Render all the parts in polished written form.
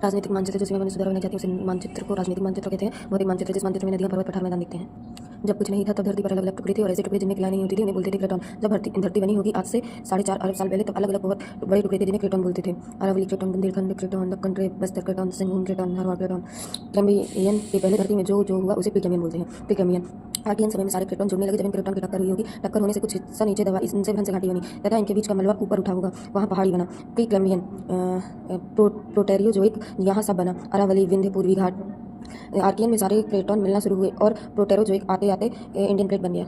राजनीतिक मानचित्र जो सीमा बंदी सुधार बनाई जाती है उस मानचित्र को राजनीतिक मानचित्र कहते हैं। भौतिक मानचित्र जिस मानचित्र में नदियां, पर्वत, पठार, मैदान दिखते हैं। जब कुछ नहीं था तब धरती पर अलग अलग टुकड़े थे और ऐसे टुकड़े जिनमें खिलाई नहीं होती थी उन्हें बोलते थे क्रेटन। जब धरती बनी होगी आज से 4.5 अरब साल पहले तब अलग अलग बहुत बड़े टुकड़े थे जिन्हें क्रेटन बोलते थे। Aravalli craton, Bundelkhand craton, Deccan trap, Bastar craton, Singhbhum craton, हरवाड़ क्रेटन। कैम्ब्रियन के पहले धरती में जो हुआ उसे प्रीकैम्बियन बोलते हैं। प्रीकैम्बियन आर्कियन समय में सारे क्रेटन जुड़ने लगे। जब इन क्रेटन की टक्कर हुई होगी, टक्कर होने से कुछ हिस्सा नीचे दबा, इनसे भ्रंश घाटी बनी तथा इनके बीच का मलबा ऊपर उठा होगा, वहाँ पहाड़ी बना। प्रीकैम्बियन प्रोटेरियोजोइक यहाँ सब बना। अरावली, विंध्य, पूर्वी घाट। आर्कियन में सारे क्रेटन मिलना शुरू हुए और प्रोटेरोजोइक आते आते इंडियन प्लेट बन गया।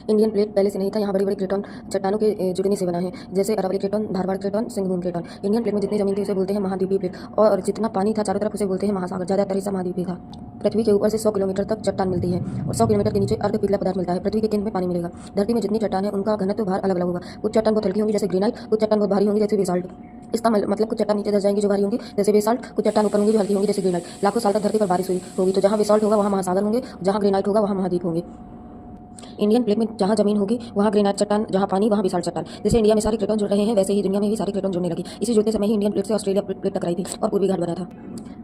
इंडियन प्लेट पहले से नहीं था। यहाँ बड़ी बड़ी क्रेटन चट्टानों के जुड़ने से बना है, जैसे Aravalli craton, Dharwar craton, Singhbhum craton. Indian plate में जितनी जमीन थी उसे बोलते हैं महाद्वीपीय प्लेट और जितना पानी था चारों तरफ उसे बोलते हैं महासागर। ज़्यादातर हिस्सा महाद्वीपीय था। पृथ्वी के ऊपर से 100 किलोमीटर तक चट्टान मिलती है और 100 किलोमीटर के नीचे अर्ध पिघला पदार्थ मिलता है। पृथ्वी के केंद्र में पानी मिलेगा। धरती में जितनी चट्टान है उनका घनत्व भार अलग अलग होगा। कुछ चट्टान बहुत हल्की होंगी जैसे ग्रेनाइट, कुछ चट्टान बहुत भारी होंगी जैसे बेसाल्ट। इसका मतलब कुछ चट्टान नीचे धस जाएंगी जो भारी होंगी जैसे बेसाल्ट, कुछ चट्टान ऊपर होंगी जो हल्की होंगी जैसे ग्रेनाइट। लाखों साल तक धरती पर बारिश हुई होगी तो जहाँ बेसाल्ट होगा वहाँ महासागर होंगे, जहाँ ग्रेनाइट होगा वहाँ महाद्वीप होंगे। इंडियन प्लेट में जहाँ जमीन होगी वहाँ ग्रेनाइट चट्टान, जहाँ पानी वहाँ बेसाल्ट चट्टान। जैसे इंडिया में सारे क्रेटन जुड़ रहे हैं वैसे ही दुनिया में भी सारे क्रेटन जुड़ने लगी। इसी जुड़ते समय ही इंडियन प्लेट से ऑस्ट्रेलिया प्लेट टकराई थी और पूर्वी घाट बना था।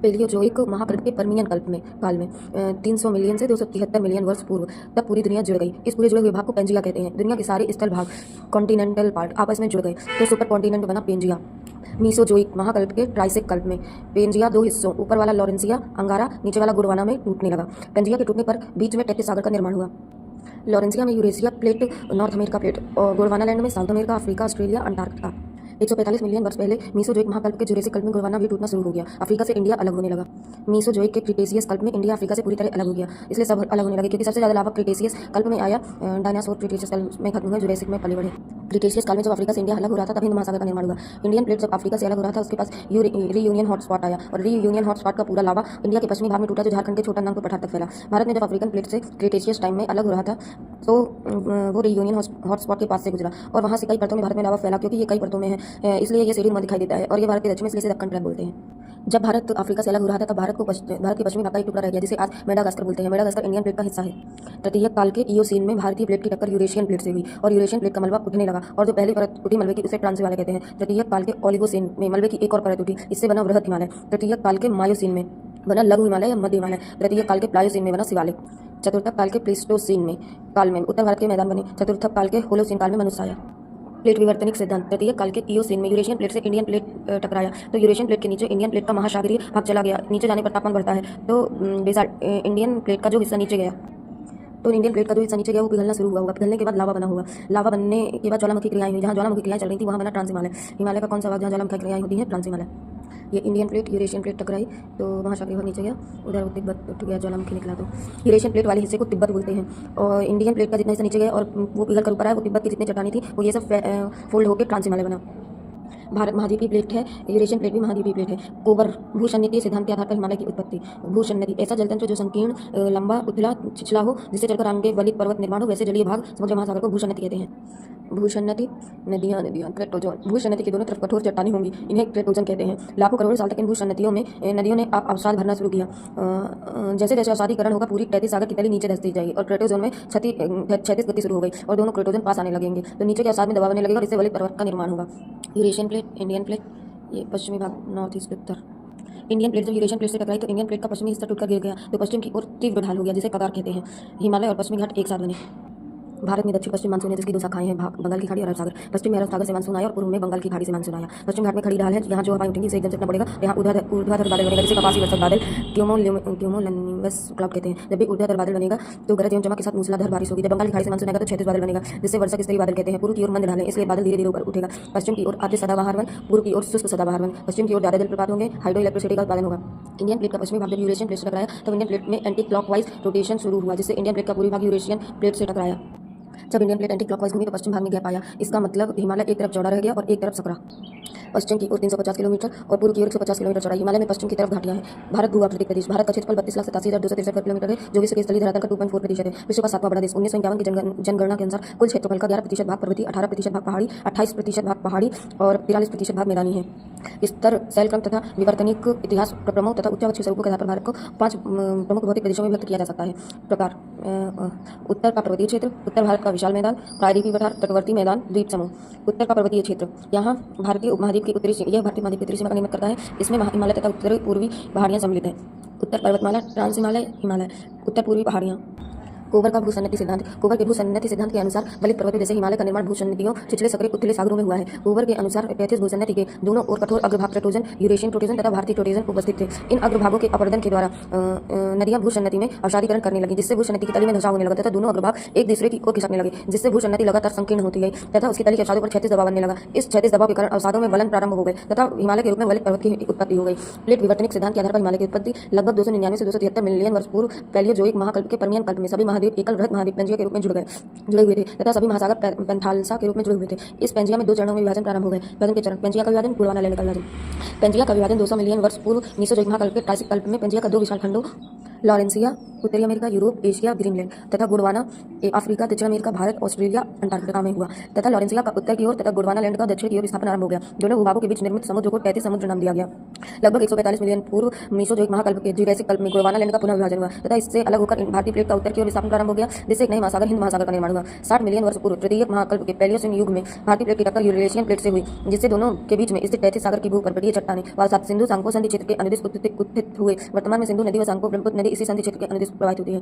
पेलियोजोइक महापर्वत के पर्मियन काल में 300 मिलियन से 273 मिलियन वर्ष पूर्व तब पूरी दुनिया जुड़ गई। इस पूरे जुड़े हुए भाग को पेंजिया कहते हैं। दुनिया के सारे स्थल भाग, कॉन्टिनेंटल पार्ट आपस में जुड़ गए तो सुपर कॉन्टिनेंट बना पेंजिया। मीसोजोइक महाकल्प के ट्राइसेक कल्प में पेंजिया 2 हिस्सों, ऊपर वाला लॉरेंसिया अंगारा, नीचे वाला गोंडवाना में टूटने लगा। पेंजिया के टूटने पर बीच में टेथिस सागर का निर्माण हुआ। लॉरेंसिया में Eurasia plate, north America plate और गोंडवाना लैंड में south America, Africa, Australia, Antarctica. 145 million वर्ष पहले मीसोजोइक महाकल्प के जुरेसिक कल्प में गोंडवाना भी टूटना शुरू हो गया। अफ्रीका से इंडिया अलग होने लगा। मीसोजोइक के क्रिटेशियस कल्प में इंडिया अफ्रीका से पूरी तरह अलग हो गया। इसलिए सब अलग होने लगे क्योंकि सबसे ज़्यादा लावा क्रिटेशियस कल्प में आया। डायनासोर क्रिटेशियस कल्प में खत्म हुआ, जुरेसिक में पले बढ़े। क्रिटेशियस काल में जब अफ्रीका से इंडिया अलग हो रहा था तब हिंद महासागर का निर्माण हुआ। इंडियन प्लेट जब अफ्रीका से अलग हो रहा था उसके पास रीयूनियन हॉटस्पॉट आया और रीयूनियन हॉटस्पॉट का पूरा लावा इंडिया के पश्चिमी भाग में टूटा जो झारखंड के छोटा नागपुर पठार तक फैला। भारत में जब अफ्रीकन प्लेट से क्रिटेशियस टाइम में अलग हो रहा था तो वो रीयूनियन हॉटस्पॉट के पास से गुजरा और वहाँ से कई परतों में भारत में लावा फैला। क्योंकि ये कई परतों में है इसलिए ये सीढ़ी दिखाई देता है और ये भारत के दक्षिण में इसलिए इसे दक्कन ट्रैप बोलते हैं। जब भारत अफ्रीका से अलग हो रहा था तब भारत के पश्चिमी भाग का एक टुकड़ा रह गया जिसे आज मेडागास्कर बोलते हैं। मेडागास्कर इंडियन प्लेट का हिस्सा है। तटीय काल के इयोसीन में भारतीय प्लेट की टक्कर यूरेशियन प्लेट से हुई और यूरेशियन प्लेट का मलबा उठने लगा और जो पहली परत उठी मलबे की उसे ट्रांसवाले कहते हैं। तटीय काल के ओलिगोसीन में मलबे की एक और परत उठी, इससे बना वृहद हिमालय। तटीय काल के मायोसीन में बना लघु हिमालय या मध्य हिमालय। तृतीय काल के प्लायोसीन में बना शिवालिक। चतुर्थ काल के प्लीस्टोसीन काल में उत्तर भारत के मैदान बने। चतुर्थ काल के होलोसीन काल में मनुष्य आया। प्लेट विवर्तनिक सिद्धांत। तृतीय काल के इयोसीन में यूरेशियन प्लेट से इंडियन प्लेट टकराया तो यूरेशियन प्लेट के नीचे इंडियन प्लेट का महासागरीय भाग चला गया। नीचे जाने पर तापमान बढ़ता है तो इंडियन प्लेट का जो हिस्सा नीचे गया वो पिघलना शुरू हुआ। पिघलने के बाद लावा बना हुआ। लावा बनने के बाद ज्वालामुखी क्रियाएं हुई। जहाँ ज्वालामुखी क्रियाएं चल रही थी वहाँ बना ट्रांस हिमालय। हिमालय का कौन सा भाग जहाँ ज्वालामुखी क्रियाएं होती हैं? ट्रांस हिमालय। ये इंडियन प्लेट यूरेशियन प्लेट टकराई तो महासागरीय भाग नीचे गया, उधर तिब्बत उठ गया, ज्वालामुखी निकला। तो यूरेशियन प्लेट वाले हिस्से को तिब्बत बोलते हैं और इंडियन प्लेट का जितना हिस्सा नीचे गया और वो पिघल कर ऊपर आया वो तिब्बत की जितनी चट्टानी थी वो ये सब फोल्ड होकर ट्रांस हिमालय बना। भारत महाद्वीपीय प्लेट है, यूरेशियन प्लेट भी महाद्वीपीय प्लेट है। कोबर भूसंन्यातीय सिद्धांत के आधार पर हिमालय की उत्पत्ति। भूसंन्याती ऐसा जलतंत्र जो संकीर्ण, लंबा, उथला छिछला हो जिससे चलकर आगे वलित पर्वत निर्माण हो, वैसे जलीय भाग समुद्र महासागर को भूसंन्याती कहते हैं। भूसंन्याती नदियाँ क्रेटोजोन। भूसंन्याती के दोनों तरफ कठोर चट्टानें होंगी, इन्हें क्रेटोजन कहते हैं। लाखों करोड़ साल तक इन भूसंन्यातियों में नदियों ने अवसाद भरना शुरू किया। जैसे जैसे अवसादीकरण होगा पूरी टेथिस सागर की तली नीचे धंसती जाएगी और क्रेटोजोन में क्षैतिज गति शुरू हो गई और दोनों क्रेटोजन पास आने लगेंगे तो नीचे के अवसाद में दबाव आने लगेगा और इससे वलित पर्वत का निर्माण होगा। यूरेशियन प्लेट, इंडियन प्लेट, ये पश्चिमी भाग, नॉर्थ ईस्ट उत्तर। इंडियन प्लेट जब यूरेशियन प्लेट से टकराई तो इंडियन प्लेट का पश्चिमी हिस्सा टूटकर गिर गया तो पश्चिम की ओर तीव्र ढाल हो गया जिसे कगार कहते हैं। हिमालय और पश्चिमी घाट एक साथ बने। भारत में दक्षिण पश्चिम मानसून है जिसकी 2 शाखाएं हैं, बंगाल की खाड़ी और अरब सागर। पश्चिम में अरब सागर से मानसून आया और पूर्व में बंगाल की खाड़ी से मानसून आया। पश्चिम घाट में खड़ी ढाल है, यहाँ जो हवाएं उठेंगी इसे एकदम से पड़ेगा, यहाँ ऊर्ध्वाधर बादल बनेगा जिसे कपासी वर्षक बादल क्यूमुलोनिम्बस क्लाउड कहते हैं। जब भी ऊर्ध्वाधर बादल बनेगा तो गरज एवं चमक के साथ मूसलाधार बारिश होगी। जब बंगाल की खाड़ी से मानसून आएगा तो क्षैतिज बादल बनेगा जिसे वर्षक स्तरीय बादल कहते हैं। पूर्व की ओर मंद ढाल है इसलिए बादल धीरे धीरे ऊपर उठेगा। पश्चिम की ओर आर्द्र सदाबहार वन, पूर्व की ओर शुष्क सदाबहार वन। पश्चिम की ओर ज्यादा जलप्रपात होंगे, हाइड्रो इलेक्ट्रिसिटी का उत्पादन होगा। इंडियन प्लेट का पश्चिमी भाग जब यूरेशियन प्लेट से टकराया तब इंडियन प्लेट में एंटी क्लॉकवाइज रोटेशन शुरू हुआ जिससे इंडियन प्लेट का पूर्वी भाग यूरेशियन प्लेट से टकराया। जब इंडियन प्लेट एंटी क्लॉकवाइज घूमी तो पश्चिम भाग में गैप आया। इसका मतलब हिमालय एक तरफ चौड़ा रह गया और एक तरफ सकरा। पश्चिम की ओर 350 किलोमीटर और पूर्व की ओर 150 किलोमीटर चौड़ाई। हिमालय में पश्चिम की तरफ घाटियां हैं। भारत भूआकृतिक प्रदेश। भारत का क्षेत्रफल 32,87,263 किलोमीटर है जो विश्व के स्थलीय धरातल का 2.4% है। विश्व का 7वां बड़ा देश। 1951 की जनगणना के अनुसार कुल क्षेत्रफल का 11% भाग पर्वतीय, 18% भाग पहाड़ी, 28% भाग पहाड़ी और 43% भाग मैदानी है। स्तर, शैलक्रम तथा विवर्तनिक इतिहास प्रमुख तथा उच्चावक्षीय स्वरूपों के आधार पर भारत को 5 प्रमुख भौतिक प्रदेशों में विभक्त किया जा सकता है। प्रकार: उत्तर का पर्वतीय क्षेत्र, उत्तर भारत का का विशाल मैदान, प्रायद्वीपीय पठार, तटवर्ती मैदान, द्वीप समूह। उत्तर का पर्वतीय क्षेत्र, यहाँ भारतीय उपमहाद्वीप की उत्तरी यह भारतीय महाद्वीप की उत्तरी सीमा का निर्मित करता है। इसमें हिमालय तथा उत्तर पूर्वी पहाड़ियाँ सम्मिलित हैं। उत्तर पर्वतमाला, ट्रांस हिमालय, हिमालय, उत्तर पूर्वी पहाड़ियाँ। कोबर का भूसन्नति सिद्धांत, कोबर के भूसन्नति सिद्धांत के अनुसार बलित पर्वतों जैसे हिमालय का निर्माण भूसन्नतियों छिछले सकरे उथले सागरों में हुआ है। कोबर के अनुसार पैंतीस भूसन्नति के दोनों ओर कठोर अग्रभाग ट्रोटोजन, यूरेशियन ट्रोटोजन तथा भारतीय ट्रोटोजन उपस्थित थे। इन अग्रभागों के अपरदन के द्वारा नदियां भूसन्नति में अवसादीकरण करने लगी, जिससे भूसन्नति की तली में धंसाव होने लगा तथा दोनों अग्रभाग एक दूसरे की ओर खिसकने लगे, जिससे भूसन्नति लगातार संकीर्ण होती गई तथा उसकी तली के अवसादों पर क्षैतिज दबाव बनने लगा। इस क्षैतिज दबाव के कारण अवसादों में वलन प्रारंभ हो गए तथा हिमालय के रूप में वलित पर्वत की उत्पत्ति हो गई। प्लेट विवर्तनिक सिद्धांत के आधार पर हिमालय की उत्पत्ति लगभग 299 से 273 मिलियन वर्ष पूर्व पैलियोजोइक महाकल्प के पर्मियन कल्प में सभी महाद्वीप एकल वृहत महाद्वीप पेंजिया के रूप में जुड़े हुए थे तथा सभी महासागर पेंथालसा के रूप में जुड़े हुए थे। इस पेंजिया में 2 चरणों में विभाजन प्रारंभ हो गए। विभाजन के चरण, पेंजिया का विभाजन, गोंडवाना लैंड का विभाजन। पेंजिया का विभाजन 200 मिलियन वर्ष पूर्व मीसोजोइक महाकल्प के ट्रायसिक कल्प में पेंजिया का 2 विशाल खंडों लॉरेंसिया उत्तरी अमेरिका, यूरोप, एशिया, ग्रीनलैंड तथा गोंडवाना अफ्रीका, दक्षिण अमेरिका, भारत, ऑस्ट्रेलिया, अंटार्कटिका में हुआ तथा लॉरेंसिया का उत्तर की ओर तथा गोंडवाना लैंड का दक्षिण की ओर स्थापना आरंभ हो गया। दोनों भूभागों के बीच निर्मित समुद्र को 33 समुद्र नाम दिया गया। लगभग 145 मिलियन पूर्व मीसोजोइक महाकल्प के जुरैसिक कल्प में गोंडवाना लैंड का पुनः विभाजन हुआ तथा इससे अलग होकर भारतीय प्लेट का उत्तर की ओर स्थापना प्रारंभ हो गया, जिससे एक नए महासागर हिंद महासागर का निर्माण हुआ। 60 मिलियन वर्ष पूर्व तृतीय महाकल्प के पैलियोसिन युग में भारतीय प्लेट की टक्कर यूरेशियन प्लेट से हुई, जिससे दोनों के बीच में स्थित 33 सागर की भूपर्वतीय चट्टानें व सिंधु सांको संधि क्षेत्र के अनुदिश उत्थित हुए। वर्तमान में सिंधु नदी व सांको ब्रह्मपुत्र नदी इसी संधि क्षेत्र के अनुदिश प्रवाहित होती है।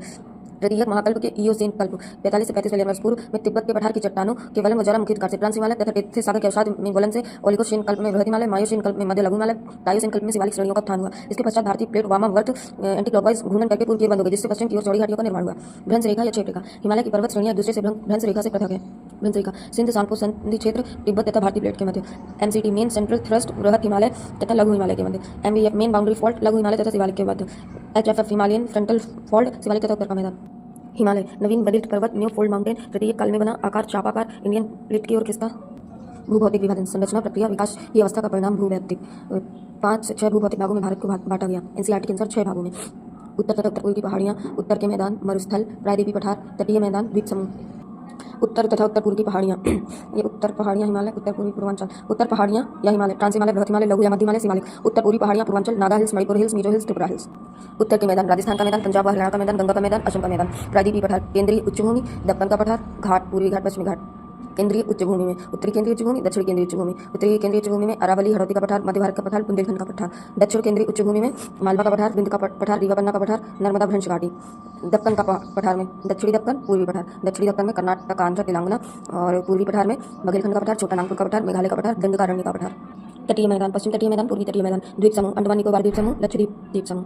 तृतीय महाकल्प के इयोसीन कल्प 45 से 35 मिलियन वर्ष पूर्व में तिब्बत के पठार की चट्टानों के वलन व ज्वालामुखी कार से ट्रांस हिमालय तथा टेथिस सागर के अवसाद में वलन से ओलिगोशीन कल्प में बृहत हिमालय, मायोसीन कल्प में मध्य लघु हिमालय, टायोसीन कल्प में शिवालिक श्रेणियों का उत्थान हुआ। इसके पश्चात भारतीय प्लेट वामावर्त एंटी क्लॉकवाइज घूर्णन करके पूर्व की ओर बंद हो गई, जिससे पश्चिम की ओर चौड़ी घाटियों का निर्माण हुआ। भ्रंश रेखा या क्षेत्र रेखा, हिमालय की पर्वत श्रेणियां दूसरे से भ्रंश रेखा से पृथक है। भ्रंश रेखा सिंध सांको संधि क्षेत्र, तिब्बत तथा भारतीय प्लेट के मध्य। एमसीटी मेन सेंट्रल थ्रस्ट बृहत हिमालय तथा लघु हिमालय के मध्य। एमवीएफ मेन बाउंड्री फॉल्ट लघु हिमालय तथा शिवालिक के मध्य। HFF Himalayan frontal fault Shivalik तथा उत्तर का मैदान। हिमालय नवीन बलित पर्वत न्यू फोल्ड माउंटेन तृतीय काल में बना आकार चापाकार इंडियन प्लेट की ओर खिसका। भूभौतिक विभाजन, संरचना, प्रक्रिया, विकास की अवस्था का परिणाम। भूवैयक्तिक 5 से 6 भूभौतिक भागों में भारत को बांटा गया। एनसीईआरटी के अनुसार 6 भागों में। उत्तर तथा उत्तर पूर्व की पहाड़ियाँ, उत्तर के मैदान, मरुस्थल, प्रायद्वीपीय पठार, तटीय मैदान, द्वीप समूह। उत्तर तथा उत्तर पूर्व की पहाड़ियाँ, ये उत्तर पहाड़ियाँ हिमालय, उत्तर पूर्वी पूर्वांचल। उत्तर पहाड़ियाँ या हिमालय, ट्रांस हिमालय, बृहत हिमालय, लघु या मध्य हिमालय, शिवालिक। उत्तर पूर्वी पहाड़ियाँ, Purvanchal, Naga hills, Manipur hills, Mizo hills, Tripura hills. उत्तर के मैदान, राजस्थान का मैदान, पंजाब व हरियाणा का मैदान, गंगा का मैदान, असम का मैदान। प्रायद्वीपीय पठार, केंद्रीय उच्चभूमि, दक्कन का पठार, घाट, पूर्वी घाट, पश्चिमी घाट। केंद्रीय उच्चभूमि में उत्तरी केंद्रीय उच्चभूमि, दक्षिणी केंद्रीय उच्चभूमि। उत्तरी केंद्रीय उच्चभूमि में अरावली हड़ौती का पठार, मध्य भारत का पठार, बुंदेलखंड का पठार। दक्षिण केंद्रीय उच्चभूमि में मालवा का पठार, बिंद का पठार, रीवा पन्ना का पठार, नर्मदा भ्रंश घाटी। दक्कन का पठार में दक्षिणी दक्कन, पूर्वी पठार। दक्षिणी दक्कन में कर्नाटक, आंध्र, तेलंगाना और पूर्वी पठार में बघेलखंड का पठार, छोटा नागपुर का पठार, मेघालय का पठार, दंडकारण्य का पठार। तटीय मैदान, पश्चिम तटीय मैदान, पूर्वी तटीय मैदान। द्वीप समूह, अंडमान निकोबार द्वीप समूह, लक्षद्वीप द्वीप समूह।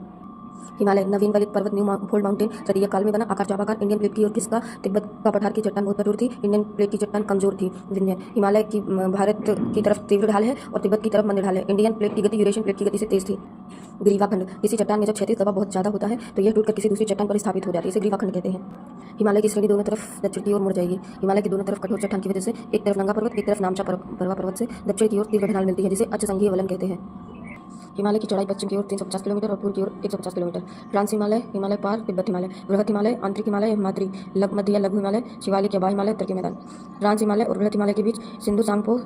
हिमालय नवीन बलित पर्वत न्यू फोल्ड माउंटेन तृतीय काल में बना आकार चापाकार इंडियन प्लेट की ओर खिसका। तिब्बत का पठार की चट्टान बहुत कठोर थी, इंडियन प्लेट की चट्टान कमजोर थी। विंध्य हिमालय की भारत की तरफ तीव्र ढाल है और तिब्बत की तरफ मंद ढाल है। इंडियन प्लेट की गति यूरेशियन प्लेट की गति से तेज थी। ग्रीवाखंड, किसी चट्टान में जब क्षैतिज दबाव बहुत ज्यादा होता है तो यह टूटकर किसी दूसरी चट्टान पर स्थापित हो जाती है, इसे ग्रीवाखंड कहते हैं। हिमालय की श्रेणी दोनों तरफ दक्षिण की ओर मुड़ जाएगी। हिमालय की दोनों तरफ कठोर चट्टान की वजह से एक तरफ नंगा पर्वत, एक तरफ नामचा बरवा पर्वत से दक्षिण की ओर तीव्र ढाल मिलती है, जिसे अच्छ संघीय वलन कहते हैं। हिमालय की चौड़ाई पश्चिम की ओर 350 किलोमीटर और पूर्व की ओर 150 किलोमीटर। ट्रांस हिमालय, हिमालय पार, तिब्बत हिमालय, बृहत हिमालय, आंतरिक हिमालय, हिमाद्री, मध्य या लघु हिमालय, शिवालिक या बाह्य हिमालय, उत्तर के मैदान। ट्रांस हिमालय और बृहत हिमालय के बीच सिंधु सांगपो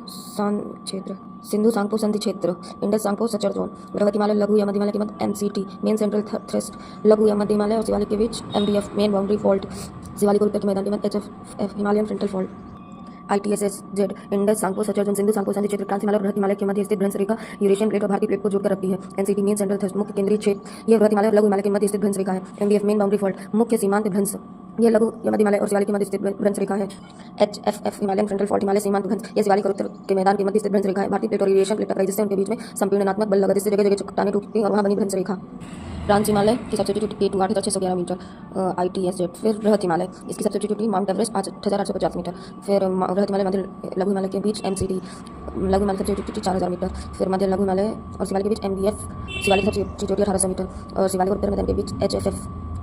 संधि क्षेत्र, इंडस सांगपो सचर जोन। बृहत हिमालय, लघु या मध्य हिमालय के मध्य एमसीटी मेन सेंट्रल थ्रस्ट, लघु या मध्य हिमालय और शिवालिक के बीच MDF main boundary fault, Shivalik और उत्तर के मैदान के मध्य HFF Himalayan frontal fault. ITSSZ Indus Tsangpo suture zone, Sindhu Tsangpo संधि क्षेत्र, ट्रांस हिमालय और बृहत हिमालय के मध्य स्थित भ्रंश रेखा यूरेशियन प्लेट और भारतीय प्लेट को जोड़कर रखती है। एनसीटी मेन सेंट्रल थ्रस्ट, मुख्य केंद्रीय क्षेत्र, यह बृहत हिमालय और लघु हिमालय के मध्य स्थित भ्रंश रेखा है। एमडीएफ मेन बाउंड्री फॉल्ट, मुख्य सीमांत भ्रंश, यह लघु या मध्य हिमालय और शिवालिक के मध्य स्थित भ्रंश रेखा है। HFF Himalayan frontal fault, Himalaya सीमांत भ्रंश, यह शिवालिक और उत्तर के मैदान के मध्य स्थित भ्रंश रेखा है। भारतीय प्लेट और यूरेशियन प्लेट टकराई, जिससे उनके बीच में संपीड़नात्मक बल लगा, जिससे जगह जगह चट्टानें टूटती और वहां बनी भ्रंश रेखा। ट्रांस हिमालय की सबसे ऊंची चोटी 8611 मीटर ITSZ। फिर बृहत हिमालय, इसकी सबसे ऊंची चोटी माउंट एवरेस्ट 8850 मीटर। फिर बृहत हिमालय मध्य लघु हिमालय के बीच MCT, लघु हिमालय सबसे ऊंची चोटी 4000 मीटर। फिर मध्य लघु हिमालय और शिवालिक के बीच MBF, शिवालिक सबसे ऊंची चोटी 1800 मीटर और शिवालिक और उत्तर मैदान के बीच HFF।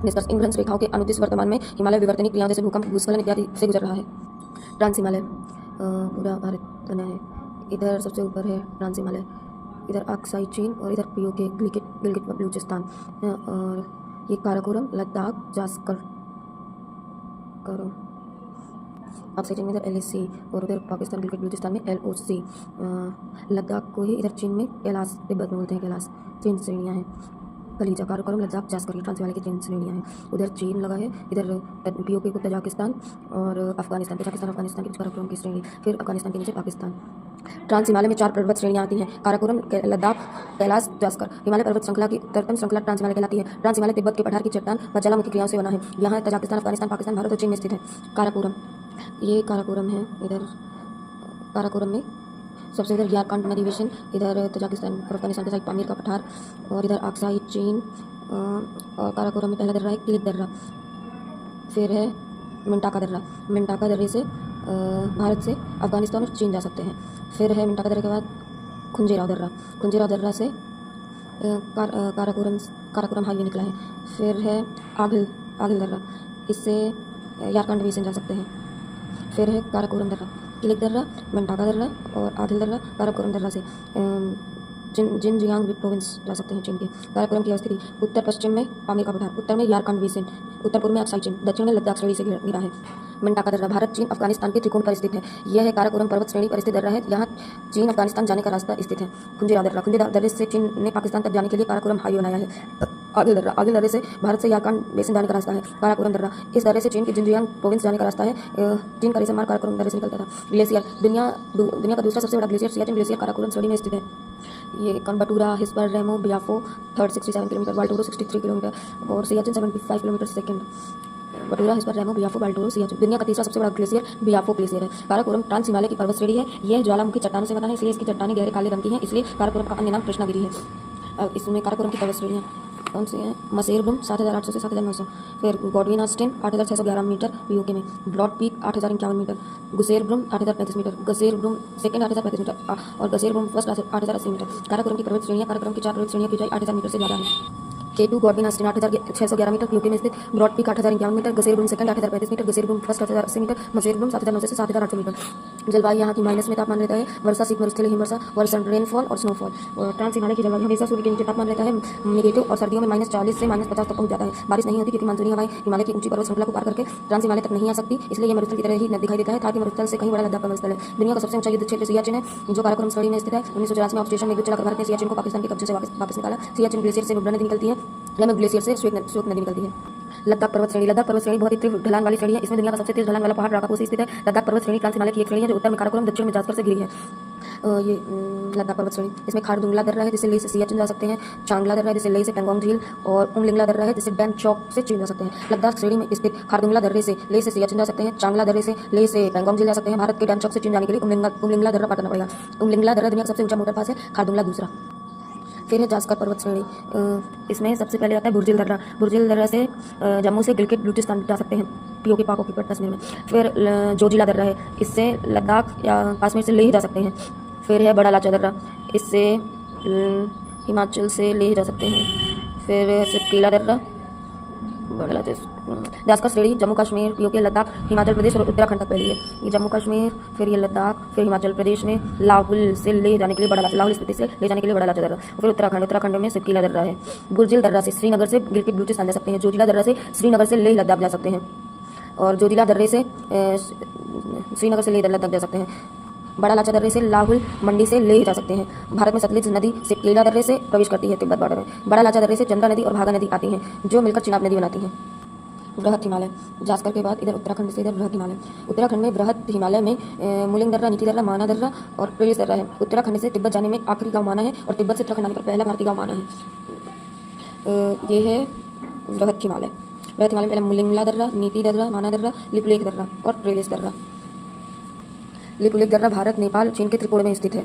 निष्कर्ष, इन भ्रंश रेखाओं के अनुदिश वर्तमान में हिमालय विवर्तनिक क्रियाओं जैसे भूकंप, भूस्खलन इत्यादि से गुजर रहा है। ट्रांस हिमालय पूरा भारत बना है। इधर सबसे ऊपर है ट्रांस हिमालय, इधर अक्साई चीन और इधर POK गिलगित बलूचिस्तान और ये काराकोरम, लद्दाख, जास्कर करो। अक्साई चीन में इधर LAC और उधर पाकिस्तान गिलगित बलूचिस्तान में LOC। लद्दाख को ही इधर चीन में कैलाश, तिब्बत में बोलते हैं कैलाश। 3 श्रेणियाँ हैं। गलीचा, काराकोरम, लद्दाख, जास्कर, ये ट्रांस हिमालय की 3 श्रेणियाँ हैं। उधर चीन लगा है, इधर पीओके को तजाकिस्तान और अफगानिस्तान, तजाकिस्तान अफगानिस्तान के बीच काराकोरम की श्रेणी, फिर अफगानिस्तान के नीचे पाकिस्तान। ट्रांस हिमालय में 4 पर्वत श्रेणियाँ आती हैं: काराकोरम, लद्दाख, कैलाश, जास्कर। हिमालय पर्वत श्रृंखला की उत्तरतम श्रृंखला ट्रांस हिमालय कहलाती है। ट्रांस हिमालय तिब्बत के पठार की चट्टान व ज्वालामुखी क्रियाओं से बना है। यहाँ तजाकिस्तान, अफगानिस्तान, पाकिस्तान, भारत और चीन में स्थित है। काराकोरम, ये काराकोरम है। इधर काराकोरम में सबसे इधर यारकांड नदी बेसिन, इधर तजाकिस्तान और अफगानिस्तान के साइड पामीर का पठार, और इधर अक्साई चीन। और काराकोरम में पहला दर्रा है किलिक दर्रा, फिर है मिंटाका दर्रा। मिंटाका दर्रे से भारत से अफगानिस्तान और चीन जा सकते हैं। फिर है मिंटाका दर्रे के बाद खुंजेराव दर्रा। खुंजेराव दर्रा से काराकोरम हाईवे निकला है। फिर है आगिल दर्रा, इससे यारकांड बेसिन जा सकते हैं। फिर है काराकोरम दर्रा, किलिक दर्रा, मिंटाका दर्रा और आगिल दर्रा काराकोरम दर्रा से जिनजियांग प्रोविंस जा सकते हैं चीन के। काराकोरम की अवस्थिति उत्तर पश्चिम में पामीर का पठार, उत्तर में यारकांड बेसिन, उत्तर पूर्व में अक्साई चीन, दक्षिण में लद्दाख श्रेणी से घिरा है। मिंटाका दर्रा भारत, चीन, अफगानिस्तान के त्रिकोण पर स्थित है। यह है काराकोरम पर्वत श्रेणी पर स्थित दर्रा है। यहाँ चीन अफगानिस्तान जाने का रास्ता स्थित है। खुंजेराव दर्रा, खुंजेराव दर्रे से चीन ने पाकिस्तान तक जाने के लिए काराकोरम हाईवे बनाया है। आगिल दर्रा, आगिल दर्रे से भारत से यारकांड बेसिन जाने का रास्ता है। काराकोरम दर्रा, इस दर्रे से चीन की जिनजियांग प्रोविंस जाने का रास्ता है। चीन का रेशम मार्ग काराकोरम दर्रे से निकलता था। ग्लेशियर, दुनिया का दूसरा सबसे बड़ा ग्लेशियर सियाचिन ग्लेशियर काराकोरम श्रेणी में स्थित है। ये कनबटूरा, Hispar, Rimo, Biafo third 67 kilometre, Baltoro 63 kilometre और सियाचिन 75 किलोमीटर सेकेंड। बटूरा, हिस्पर, रेमो, बियाफो, बाल्टोरो, सियाचिन। दुनिया का तीसरा सबसे बड़ा ग्लेशियर बियाफो ग्लेशियर है। काराकोरम ट्रांस हिमालय की पर्वत श्रेणी है। यह ज्वालामुखी चट्टानों से बना है, इसलिए इसकी चट्टानें गहरे काले रंग की हैं, इसलिए काराकोरम का अन्य नाम कृष्णागिरी है। इसमें काराकोरम की पर्वत श्रेणियाँ कौन सी हैं? मसेरब्रुम 7800 से 7900, फिर गॉडविन ऑस्टिन 8611 मीटर यूके में, broad peak 8051 metre, Gasherbrum 8035 metre, Gasherbrum second 8035 metre और गसेरब्रुम फर्स्ट 8080 मीटर। काराकोरम की पर्वत श्रेणियाँ, काराकोरम की 4 पर्वत श्रेणियों की ऊंचाई 8000 मीटर से ज़्यादा है। K2 गॉडविन ऑस्टिन 8611 मीटर यूके में स्थित, broad peak 8051 metre, Gasherbrum second 8035 metre, Gasherbrum first 8080 metre, Masherbrum 7900 से 7800 मीटर। जलवायु यहाँ की माइनस में तापमान रहता है। वर्षा शीत मरुस्थलीय हिमवर्षा, वर्षण रेनफॉल और स्नोफॉल। ट्रांस हिमालय की जलवायु हमेशा सूर्य के नीचे तापमान रहता है नेगेटिव, और सर्दियों में -40 से -50 तक पहुंच जाता है। बारिश नहीं होती क्योंकि मानसूनी हवाएं हिमालय की ऊंची पर्वत श्रृंखला को पार करके ट्रांस हिमालय तक नहीं आ सकती, इसलिए यह मरुस्थल की तरह ही दिखाई देता है। था कि मरुस्थल से कहीं बड़ा लद्दाख का मरुस्थल है। दुनिया का सबसे ऊंचा युद्ध क्षेत्र सियाचिन है, जो काराकोरम श्रेणी में स्थित है। 1984 में ऑपरेशन मेघदूत चलाकर भारत ने सियाचिन को पाकिस्तान के कब्जे से वापस निकाला। सियाचिन ग्लेशियर से नुब्रा नदी निकलती है, यह ग्लेशियर से श्वेत नदी निकलती है। लद्दाख पर्वत श्रेणी, लद्दाख पर्वत श्रेणी बहुत ही तीव्र ढलान वाली श्रेणी है। इसमें दुनिया का सबसे तेज ढलान वाला पहाड़ राकापो से स्थित है। लद्दाख पर्वत श्रेणी ट्रांस हिमालय की एक श्रेणी है जो उत्तर में काराकोरम, दक्षिण में जास्कर से घिरी है। ये लद्दाख पर्वत श्रेणी, इसमें खारदुंगला दर्रा है जिससे लेह से सियाचिन जा सकते हैं, चांगला दर्रा है जिससे लेह से पैंगोंग झील, और उमलिंगला दर्रा है जिससे बैंकचौक से चीन जा सकते हैं। लद्दाख श्रेणी में स्थित खारदुंगला दर्रे से लेह से सियाचिन जा सकते हैं, चांगला दर्रे से लेह से पैंगोंग झील जा सकते हैं। भारत के बैंकचौक से चीन जाने के लिए उमलिंगला दर्रा पार करना पड़ेगा। उमलिंगला दर्रा दुनिया का सबसे ऊंचा मोटर पास है, खारदुंगला दूसरा। फिर है जास्कर पर्वत श्रेणी, इसमें सबसे पहले आता है बुर्जिल दर्रा। बुर्जिल दर्रा से जम्मू से गिलगित बल्टिस्तान जा सकते हैं, पीओके पाक ऑक्यूपाइड कश्मीर में। फिर जोजिला दर्रा है, इससे लद्दाख या कश्मीर से लेह जा सकते हैं। फिर है बड़ा लाचा दर्रा, इससे हिमाचल से लेह जा सकते हैं। फिर है सिपकीला दर्रा, बड़ा लाचा। जास्कर श्रेणी जम्मू कश्मीर, पीओके, लद्दाख, हिमाचल प्रदेश और उत्तराखंड तक फैली है। ये जम्मू कश्मीर, फिर ये लद्दाख, फिर हिमाचल प्रदेश में लाहौल से ले जाने के लिए बड़ा लाचा, लाहौल स्पीति से ले जाने के लिए बड़ा लाचा दर्रा। फिर उत्तराखंड में सिपकीला दर्रा है। बुर्जिल दर्रा से श्रीनगर से गिलगित बल्टिस्तान जा सकते हैं। जोजिला दर्रा से श्रीनगर से लेह लद्दाख जा सकते हैं, और जोजिला दर्रे से श्रीनगर से लेह लद्दाख जा सकते हैं। बड़ा लाचा दर्रे से लाहुल मंडी से लेह जा सकते हैं। भारत में सतलुज नदी सिपकीला दर्रे से प्रवेश करती है तिब्बत बॉर्डर में। बड़ा लाचा दर्रे से चंद्रा नदी और भागा नदी आती हैं, जो मिलकर चिनाब नदी बनाती हैं। बृहत हिमालय, जास्कर के बाद इधर उत्तराखंड से इधर बृहत हिमालय। उत्तराखंड में बृहत हिमालय में मुलिंग दर्रा, नीति दर्रा, माना दर्रा और प्रेलिस दर्रा है। उत्तराखंड से तिब्बत जाने में आखिरी गाँव माना है, और तिब्बत से उत्तराखंड आने पर पहला भारतीय गाँव माना है। ये है बृहत हिमालय। बृहत हिमालय में पहले मुलिंगला दर्रा, नीति दर्रा, माना दर्रा, लिपुलेख दर्रा और प्रेलिस दर्रा। लिपुलेख दर्रा भारत, नेपाल, चीन के त्रिकोण में स्थित है।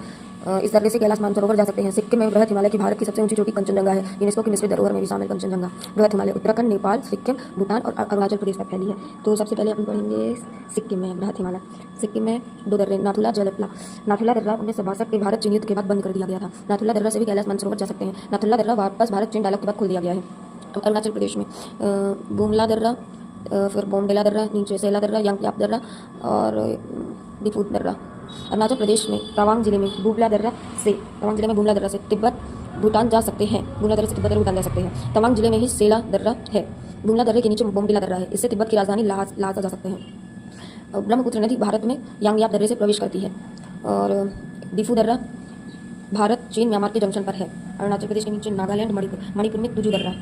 इस दर्रे से कैलाश मानसरोवर जा सकते हैं। सिक्किम में बृहत हिमालय की भारत की सबसे ऊंची चोटी कंचनजंगा है। यूनेस्को की मिश्रित धरोहर में भी शामिल कंचनजंगा। बृहत हिमालय उत्तराखंड, नेपाल, सिक्किम, भूटान और अरुणाचल प्रदेश में फैली है। तो सबसे पहले अपन पढ़ेंगे सिक्किम में बृहत हिमालय। सिक्किम में 2 दर्रे, नाथुला, जलपला। नाथुला दर्रा 1962 के भारत चीन युद्ध के बाद बंद कर दिया गया था। नाथुला दर्रा से भी कैलाश मानसरोवर जा सकते हैं। नाथुला दर्रा वापस भारत चीन डायलॉग के बाद खोल दिया गया है। अरुणाचल प्रदेश में बुमला दर्रा, फिर बोमडेला दर्रा, नीचे सेला दर्रा, यांगयाप दर्रा और दिफूत दर्रा। अरुणाचल प्रदेश में तवांग जिले में बुमला दर्रा से तिब्बत भूटान जा सकते हैं। बुमला दर्रे से तिब्बत और भूटान जा सकते हैं। तवांग जिले में ही सेला दर्रा है। बुमला दर्रे के नीचे बोमडिला दर्रा है, इससे तिब्बत की राजधानी लासा जा सकते हैं। ब्रह्मपुत्र नदी भारत में यांगयाप दर्रे से प्रवेश करती है, और दिफू दर्रा भारत चीन म्यांमार के जंक्शन पर है। अरुणाचल प्रदेश के नीचे नागालैंड, मणिपुर में तुजू दर्रा।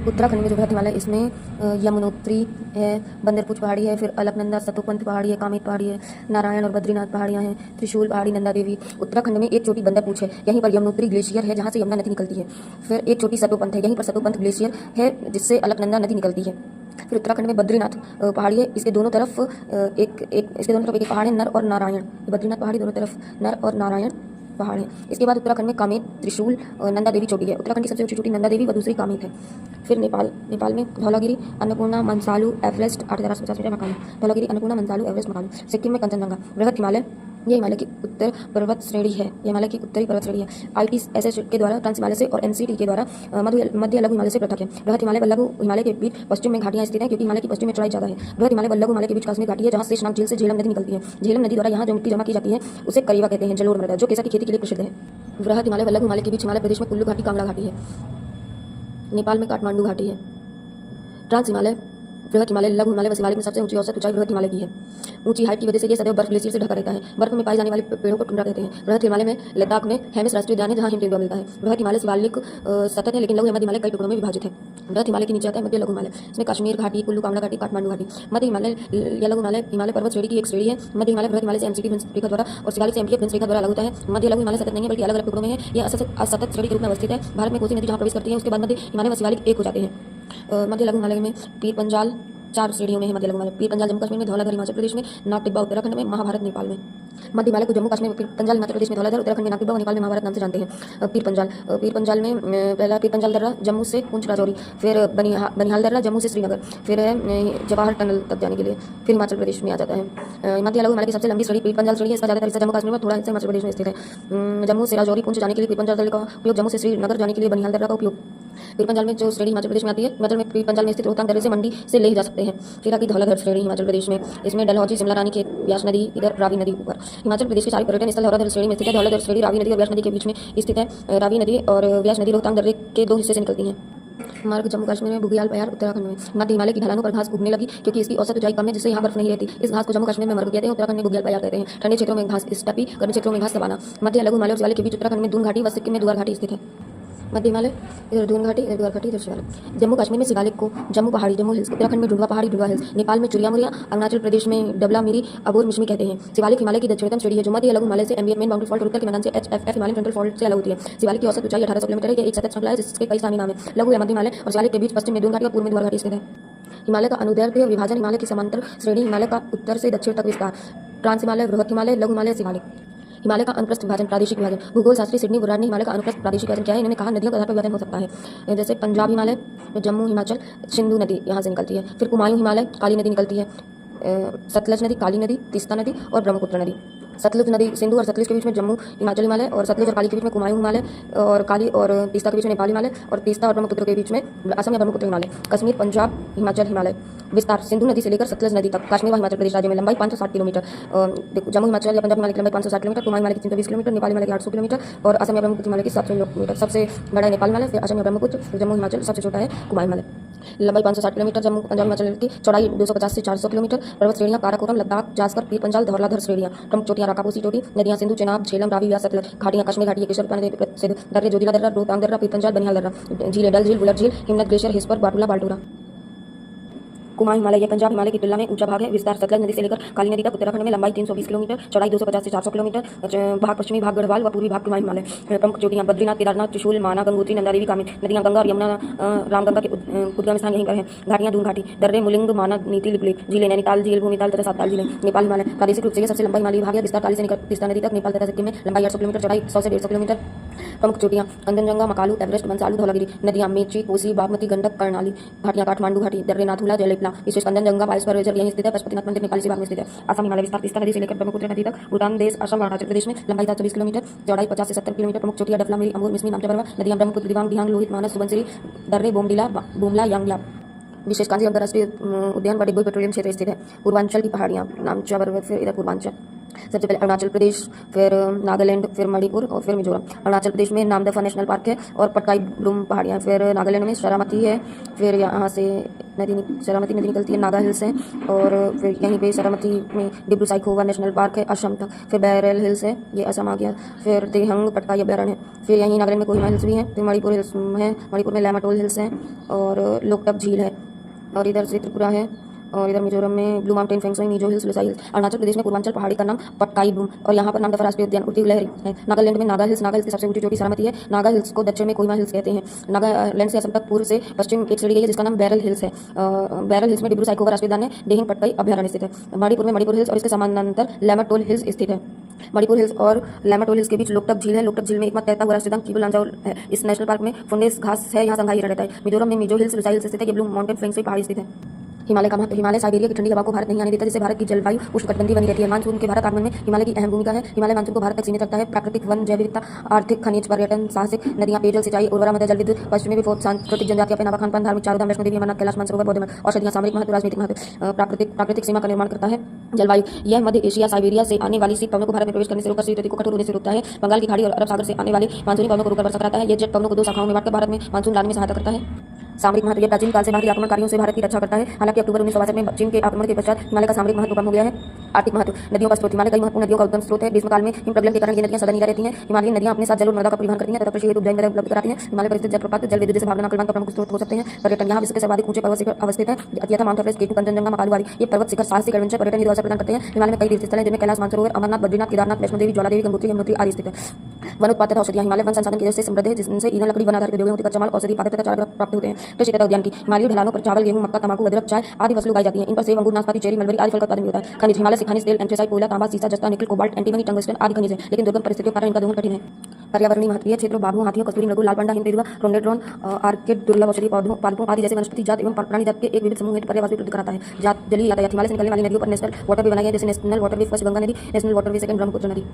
उत्तराखंड में जो बृहत हिमालय, इसमें यमुनोत्री है, बंदरपुर पहाड़ी है, फिर अलकनंदा सतोपंथ पहाड़ी है, कामेत पहाड़ी है, नारायण और बद्रीनाथ पहाड़ियाँ हैं, त्रिशूल पहाड़ी, नंदा देवी। उत्तराखंड में एक चोटी बंदरपुर है, यहीं पर यमुनोत्री ग्लेशियर है जहाँ से यमुना नदी निकलती है। फिर एक चोटी सतोपंथ है, यहीं पर सतोपंथ ग्लेशियर है जिससे अलकनंदा नदी निकलती है। फिर उत्तराखंड में बद्रीनाथ पहाड़ी है, इसके दोनों तरफ एक पहाड़ है, नर और नारायण। बद्रीनाथ पहाड़ी दोनों तरफ नर और नारायण पहाड़ है। इसके बाद उत्तराखंड में कामेत, त्रिशूल और नंदा देवी चोटी है। उत्तराखंड की सबसे ऊंची चोटी नंदा देवी व दूसरी कामेत है। फिर नेपाल में Dhaulagiri, Annapurna, Manaslu, Everest 8,850 metre Makalu. Dhaulagiri, Annapurna, Manaslu, Everest, Makalu. Sikkim में कंचनजंगा। बृहत हिमालय, ये हिमालय की उत्तर पर्वत श्रेणी है। ये हिमालय की उत्तरी पर्वत श्रेणी है। IPSS के द्वारा ट्रांस हिमालय से और NCT के द्वारा मध्य लघु हिमालय से पृथक है। बृहत हिमालय व लघु हिमालय के बीच पश्चिम में घाटियां स्थित हैं क्योंकि हिमालय की पश्चिम में चौड़ाई ज़्यादा है। बृहत हिमालय व लघु हिमालय के बीच कश्मीर घाटी है जहाँ शेषनाग झील से झेलम नदी निकलती है। झेलम नदी द्वारा यहाँ जो मिट्टी जमा की जाती है उसे करीवा कहते हैं, जलोढ़ मृदा, जो केसर की खेती के लिए प्रसिद्ध है। बृहत हिमालय व लघु हिमालय के बीच हिमालय प्रदेश में कुल्लू घाटी, कांगड़ा घाटी है। नेपाल में काठमांडू घाटी है। ट्रांस हिमालय, बृहत हिमालय, लघु हिमालय व शिवालिक में सबसे ऊंची औसत ऊंचाई बृहत हिमालय की है। ऊंची हाइट की वजह से ये सदैव बर्फ ग्लेशियर से ढका रहता है। बर्फ में पाए जाने वाले पेड़ों को टुंड्रा कहते हैं। बृहत हिमालय में लद्दाख में हेमिस राष्ट्रीय उद्यान है जहाँ हिम तेंदुआ मिलता है। बृहत हिमालय शिवालिक सतत है लेकिन लघु मध्य हिमालय कई टुकड़ों में विभाजित है। बृहत हिमालय के नीचे आता है मध्य लघु हिमालय, इसमें कश्मीर घाटी, कुल्लू, कांगड़ा घाटी, काठमांडू घाटी। मध्य हिमालय या लघु हिमालय हिमालय पर्वत श्रेणी की एक श्रेणी है। मध्य हिमालय बृहत हिमालय से MCT रेखा द्वारा और शिवालिक से MTF रेखा द्वारा अलग होता है। मध्य लघु हिमालय सतत नहीं है बल्कि अलग अलग टुकड़ों में है। यह असतत श्रेणी के रूप में अवस्थित है। भारत में कोसी नदी जहाँ प्रवेश करती है उसके बाद मध्य हिमालय व शिवालिक एक हो जाते हैं। मध्य लघु हिमालय में पीर पंजाल 4 श्रेणियों में है। मध्य लघु हिमालय, पीर पंजाल जम्मू कश्मीर में, धौलाधर हिमाचल प्रदेश में, नाग टिब्बा उत्तराखंड में, महाभारत नेपाल में। मध्य हिमालय को जम्मू कश्मीर में पीर पंजाल, हिमाचल प्रदेश में धौलाधर, उत्तराखंड में नाग टिब्बा और नेपाल में महाभारत नाम से जानते हैं। पीर पंजाल में पहला पीर पंजाल दर्रा जम्मू से पुंछ राजौरी, फिर बनिहाल दर्रा जम्मू से श्रीनगर, फिर है जवाहर टनल तक जाने के लिए, फिर हिमाचल प्रदेश में आ जाता है। मध्य लघु हिमालय की सबसे लंबी श्रेणी पीर पंजाल श्रेणी है। इसका ज़्यादातर हिस्सा जम्मू कश्मीर में, थोड़ा हिस्सा हिमाचल प्रदेश में स्थित है। जम्मू से राजौरी पुंछ जाने के लिए पीर पंजाल दर्रे का उपयोग, जम्मू से श्रीनगर जाने के लिए बनिहाल दर्रा का उपयोग। पीर पंजाल में जो श्रेणी हिमाचल प्रदेश में आती है, हिमाचल में पीर पंजाल में स्थित रोहतांग दर्रे से मंडी से लेह जा सकते हैं। फिर आती धौलाधर श्रेणी हिमाचल प्रदेश में, इसमें डलहौजी, शिमला, रानीखेत, व्यास नदी, इधर रावी नदी ऊपर। हिमाचल प्रदेश के सारे पर्यटन स्थल धौलाधर श्रेणी में स्थित है। धौलाधर श्रेणी रावी नदी और व्यास नदी के बीच में स्थित है। रावी नदी और व्यास नदी रोहतांग दर्रे के 2 हिस्से से निकलती हैं। मार्ग जम्मू कश्मीर में, बुग्याल पयार उत्तराखंड में। मध्य हिमालय की ढलानों पर घास उगने लगी क्योंकि इसकी औसत ऊंचाई कम है जिससे यहाँ बर्फ नहीं रहती। इस घास को जम्मू कश्मीर में मर्ग कहते हैं, उत्तराखंड में बुग्याल पयार कहते हैं। ठंडे क्षेत्रों में घास स्टेपी, गर्म क्षेत्रों में घास सवाना। मध्य लघु हिमालय और शिवालिक के बीच उत्तराखंड में दून घाटी व सिक्किम में दुआर घाटी स्थित है। मध्य हिमालय, इधर दून घाटी, इधर दुआर घाटी, इधर शिवालिक। जम्मू कश्मीर में शिवालिक को जम्मू पहाड़ी, जम्मू हिल्स। उत्तराखंड में ढूंढवा पहाड़ी, ढूंढवा हिल्स। नेपाल में चुरिया मुरिया, अरुणाचल प्रदेश में डबला मिरी, अबोर मिश्मी कहते हैं। शिवालिक हिमालय की दक्षिणतम श्रेणी है जो मध्य लघु हिमालय से एम्बियन मेन बाउंड्री फॉल्ट और उत्तर के मैदान से HFF हिमालयन फ्रंटल फॉल्ट से अलग होती है। शिवालिक की औसत ऊंचाई 1800 किलोमीटर है। यह एक सतत श्रृंखला है जिसके कई स्थानीय नाम है। लघु या मध्य हिमालय और शिवालिक के बीच पश्चिम में दून घाटी और पूर्व में दुआर घाटी स्थित है। हिमालय का अनुदैर्ध्य विभाजन, हिमालय की समांतर श्रेणी, हिमालय का उत्तर से दक्षिण तक विस्तार। ट्रांस हिमालय, बृहत हिमालय, लघु हिमालय, शिवालिक। हिमालय का अनुप्रस्थ विभाजन, प्रादेशिक विभाजन। भूगोल शास्त्री सिडनी बुराड ने हिमालय का अनुप्रस्थ प्रादेशिक विभाजन किया है। इन्होंने कहा नदियों के आधार पर विभाजन हो सकता है, जैसे पंजाब हिमालय, जम्मू हिमाचल, सिंधु नदी यहाँ से निकलती है। फिर कुमायूं हिमालय, काली नदी निकलती है। सतलज नदी, काली नदी, तीस्ता नदी और ब्रह्मपुत्र नदी। सतलुज नदी, सिंधु और सतलुज के बीच में जम्मू हिमाचल हिमालय, और सतलुज और काली के बीच में कुमायूं हिमालय, और काली और तीस्ता के बीच में नेपाल हिमालय, और तीस्ता और ब्रह्मपुत्र के बीच में असम या ब्रह्मपुत्र हिमालय। कश्मीर, पंजाब, हिमाचल हिमालय। विस्तार, सिंधु नदी से लेकर सतलज नदी तक कश्मीर व हिमाचल प्रदेश राज्य में। लंबाई 560 किलोमीटर। जम्मू हिमाचल या पंजाब हिमालय की लंबाई 560 किलोमीटर, कुमायूं हिमालय की 320 किलोमीटर, नेपाल हिमालय की 800 किलोमीटर और असम या ब्रह्मपुत्र हिमालय की 700 किलोमीटर। सबसे बड़ा है नेपाल हिमालय, फिर असम या ब्रह्मपुत्र, फिर जम्मू हिमाचल, सबसे छोटा है कुमायूं हिमालय। लंबाई 560 किलोमीटर। जम्मू पंजाब हिमाचल की चौड़ाई 250 से 400 किलोमीटर। पर्वत श्रेणियां काराकोरम, लद्दाख, जास्कर, पीर पंजाल, धौलाधर श्रेणियां। प्रमुख चोटियां राकापोसी चोटी। नदियां सिंधु, चेनाब, झेलम, रावी, व्यास, सतलज। घाटियां कश्मीर घाटी, केशर प्रसिद्ध दर्रे, जोजिला दर्रा, रोहतांग दर्रा, पीर पंजाल, बनिहाल दर्रा। झीलें, डल झील, बुलर झील, हिमनद ग्लेशियर, हिस्पर, बाटुला, बाल्टोरा। कुमायूं हिमालय, यह पंजाब हिमालय की तुलना में ऊंचा भाग है। विस्तार, सतलज नदी से लेकर काली नदी तक उत्तराखंड में। लंबाई 320 किलोमीटर, चौड़ाई 250 से 400 किलोमीटर। भाग पश्चिमी भाग गढ़वाल व पूर्वी भाग कुमायूं हिमालय। प्रमुख चोटियां बद्रीनाथ, केदारनाथ, त्रिशूल, माना, गंगोत्री, नंदा देवी, कामेत। नदियां गंगा और यमुना, रामगंगा के उद्गम स्थान यहीं पर हैं। घाटियां दून घाटी, दर्रे, मुलिंग, माना, नीति, लिपलेख। झीलें, नैनीताल झील, भूमिताल तथा सातताल झीलें। नेपाल हिमालय, प्रादेशिक रूप से सबसे लंबा हिमालयी भाग है। विस्तार काली से लेकर तीस्ता नदी तक नेपाल तथा सिक्किम में। लंबाई 800 किलोमीटर, चौड़ाई 100 से 150 किलोमीटर। प्रमुख चोटियां कंचनजंगा, मकालू, एवरेस्ट, मनसालू, धौलागिरी। नदियां मेची, कोसी, बागमती, गंडक, कर्णाली। घाटियां काठमांडू घाटी, दर्रे, नाथुला, जयलेपला। विशेष कंचनजंगा पाइसपर यहीं स्थित है। पशुपतिनाथ मंदिर नेपाली से भाग में स्थित है। असम हिमालय, विस्तार तीस्ता नदी से लेकर ब्रह्मपुत्र नदी तक। भूटान देश, असम, अरुणाचल प्रदेश में। लंबाई 720 किलोमीटर, चौड़ाई 50 से 70 किलोमीटर। प्रमुख चोटियां डफला, मिरी, अमूर, मिसमी, नामचा पर्वत। नदियां ब्रह्मपुत्र, दिबांग, दिहांग, लोहित, मानस, सुबनसिरी, दर्रे, बोमडिला, बुमला, यांगयाप। विशेष कांजी अंतर्राष्ट्रीय उद्यान व डिगबोई पेट्रोलियम क्षेत्र स्थित है। पूर्वांचल की पहाड़ियां, नामचा पर्वत, फिर इधर पूर्वांचल। सबसे पहले अरुणाचल प्रदेश, फिर नागालैंड, फिर मणिपुर और फिर मिजोरम। अरुणाचल प्रदेश में नामदफा नेशनल पार्क है और पटकाई ब्लूम पहाड़ियाँ। फिर नागालैंड में शरामती है, फिर यहाँ से साबरमती नदी निकलती है, नागा हिल्स है, और फिर यहीं पे साबरमती में डिब्रू साइखोवा नेशनल पार्क है असम तक, फिर बैरल हिल्स है, ये असम आ गया, फिर देहंग पटकाई अभ्यारण्य है, फिर यहीं नागालैंड में कोहिमा हिल्स भी है, फिर मणिपुर हिल्स है, मणिपुर में लैमाटोल हिल्स है, और लोकटक झील है, और इधर से त्रिपुरा है, और इधर मिजोरम में ब्लू माउंटेन, फेंगसोई, मिजो हिल्स, लोसाई हिल्स। अरुणाचल प्रदेश में पूर्वांचल पहाड़ी का नाम पटकाई ब्लूम, और यहाँ पर नामदफा राष्ट्रीय उद्यान उड़ती लहरी है। नागालैंड में नागा हिल्स की सबसे ऊंची चोटी साबरमती है। नागा हिल्स को दक्षिण में कोहिमा हिल्स कहते हैं। नागालैंड से असम तक पूर्व से पश्चिम एक श्रेणी गई है जिसका नाम बैरल हिल्स है। बैरल हिल्स में डिब्रू साइखोवा राष्ट्रीय उद्यान है, देहिंग पटकाई अभ्यारण्य स्थित है। मणिपुर में मणिपुर हिल्स और इसके समानांतर लैमाटोल हिल्स स्थित है। मणिपुर हिल्स और लैमाटोल हिल्स के बीच लोकटक झील है। लोकटक झील में एकमात्र तैरता हुआ राष्ट्रीय उद्यान किबु लामजाओ है। इस नेशनल पार्क में फुंडेस घास है, यहाँ संघाई हिरण रहता है। मिजोरम में मिजो हिल्स, लोसाई हिल्स स्थित है। ये ब्लू माउंटेन, फेंगसोई पहाड़ी स्थित है। हिमालय का महत्व। हिमालय साइबेरिया की ठंडी हवा को भारत नहीं आने देता, जिससे भारत की जलवायु उष्णकटिबंधीय बनी रहती है। मानसून के भारत आगमन में हिमालय की अहम भूमिका है। हिमालय मानसून को भारत तक सीमित रखता है। प्राकृतिक वन, जैव विविधता, आर्थिक खनिज, पर्यटन, साहसिक नदियां, पेयजल, सिंचाई, उर्वरा मदद, जल विद्युत, पश्चिमी विफोट, सांस्कृतिक जनजातीय, पहनावा, खानपान, धार्मिक चारों धाम, वैष्णो देवी, अमरनाथ, कैलाश, मानसरोवर, बौद्ध मठ, औषधियां, सामरिक महत्व, राजनीतिक महत्व, प्राकृतिक सीमा का निर्माण करता है। जलवायु, यह मध्य एशिया साइबेरिया से आने वाली शीत पवनों को भारत में प्रवेश करने से रोककर शीत को कठोर होने से रोकता है। बंगाल की खाड़ी और अरब सागर से आने वाले मानसूनी पवनों को रोककर वर्षा कराता है। यह जेट पवनों को दो शाखाओं में बांटकर भारत में मानसून लाने में सहायता करता है। सामरिक महत्व, यह प्राचीन काल से बाहरी आक्रमणकारियों से भारत की रक्षा करता है। हालांकि अक्टूबर 1962 में चीन के आक्रमण के पश्चात हिमालय का सामरिक महत्व कम हो गया है। आर्थिक महत्व, नदियों का स्रोत, हिमालय कई महत्वपूर्ण नदियों का उद्गम स्रोत है। ग्रीष्मकाल में हिमप्रगलन के कारण ये नदियां सदा नीरा रहती हैं। हिमालयी नदियां अपने साथ जल और मृदा का परिवहन करती हैं तथा कृषि हेतु उपजाऊ मृदा उपलब्ध कराती हैं। हिमालय पर स्थित जलप्रपात जल विद्युत जैसे भावना का प्रमुख स्रोत हो सकते हैं। पर्यटन, यहाँ विश्व के सर्वाधिक ऊंचे पर्वत शिखर अवस्थित है। अतियथा, माउंट एवरेस्ट, केटू, कंचनजंगा, मकालू, ये पर्वत शिखर साहसिक एडवेंचर पर्यटन हेतु अवसर प्रदान करते हैं। हिमालय में कई तीर्थ स्थल हैं जिनमें कैलाश, मानसरोवर, अमरनाथ, बद्रीनाथ, केदारनाथ, वैष्णो देवी, ज्वाला देवी, गंगोत्री, यमुनोत्री आदि स्थित है। वन उत्पाद तथा औषधियां, हिमालय वन संसाधन की वजह से समृद्ध है, जिनसे ईंधन, लकड़ी, वन आधारित उद्योग, कच्चा माल, औषधि, पादप तथा चारा प्राप्त होते हैं। कृषि तथा उद्यानिकी, हिमालयी ढलानों पर चावल, गेहूं, मक्का, तंबाकू, अदरक, चाय आदि फसलें उगाई जाती हैं। इन पर सेब, अंगूर, नाशपाती, चेरी, मलबरी आदि फल का उत्पादन भी होता है। खनिज, हिमालय से खनिज तेल, एंथ्रेसाइट, कोयला, तांबा, सीसा, जस्ता, निकल, कोबाल्ट, एंटीमनी, टंगस्टन आदि खनिज है, लेकिन दुर्गम परिस्थितियों के कारण इनका दोहन कठिन है। पर्यावरणीय महत्व, क्षेत्रों बाघों, हाथियों, कस्तूरी मृगों, लाल पांडा, हिमतेंदुआ, रोडोडेंड्रॉन, आर्किड, दुर्लभ औषधीय पौधों, पादपों आदि जैसे वनस्पति जात एवं प्राणी जात के एक विविध समूह हेतु पर्यावरण उपलब्ध कराता है। जलीय यातायात, हिमालय से निकलने वाली नदियों पर नेशनल वाटरवे बनाई है, जैसे नेशनल वाटरवे फर्स्ट गंगा नदी, नेशनल वाटरवे सेकंड ब्रह्मपुत्र नदी।